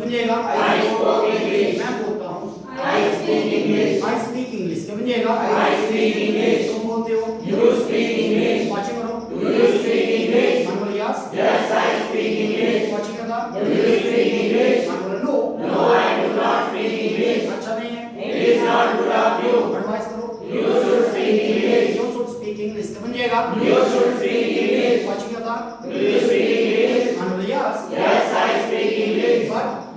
बन जाएगा I spoke English. मैं बोलता हूँ I speak English. I speak English क्या बन जाएगा I speak English. तुम बोलते हो You speak English. वाचिंग करो Do you speak English? मानवल yes Yes, I speak English. Watching करता Do you speak English? मानवल no No, I do not speak English. अच्छा नहीं है It is not good of you. Advice करो You should speak English. You should speak English क्या बन जाएगा You should speak English. Watching करता Do you speak English? मानवल yes Yes, I speak English.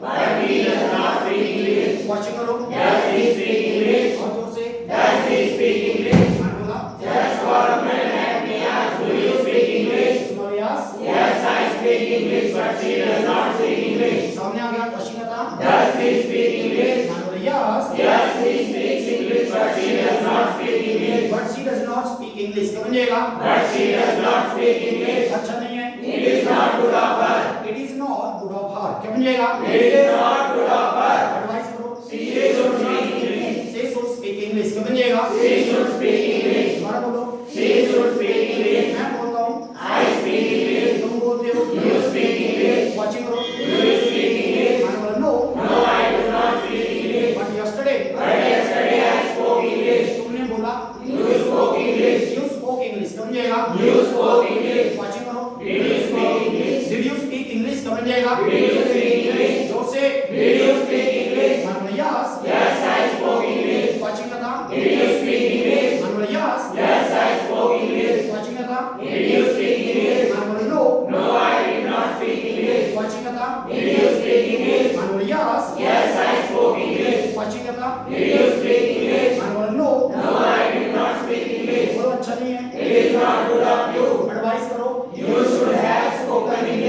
But he does not speak English. Watching करो Does he speak English? और जोर से Does he speak English? मानवला Just for a minute, let me ask, do you speak English? मानवल yes Yes, I speak English, but she does not speak English. सामने आ गया watching करता Does he speak English? मानवल yes Yes, he speaks English, but she does not speak English. But she does not speak English क्या बन जाएगा But she does not speak English. अच्छा नहीं है It is not good of her. It is not good of her क्या बन जाएगा It is not good of her. Advice करो She should speak English. से शुड स्पीक इंग्लिश क्या बन जाएगा She should speak English. दोबारा बोलो She should speak English. मैं बोलता हूँ I speak English. तुम बोलते हो You speak English. वाचिंग करो Do you speak English? मानवल no No, I do not speak English. But yesterday But yesterday I spoke English. तुमने बोला You spoke English. You spoke English क्या बन जाएगा You spoke English. वाचिंग करो Did you speak English? Did you speak English क्या बन जाएगा Did you speak English? जोर से Did you speak English? मानवल yes Yes, I spoke English. Watching करता Did you speak English? मानवल yes Yes, I spoke English. Watching करता Did you speak English? मानवल no No, I did not speak English. Watching करता Did you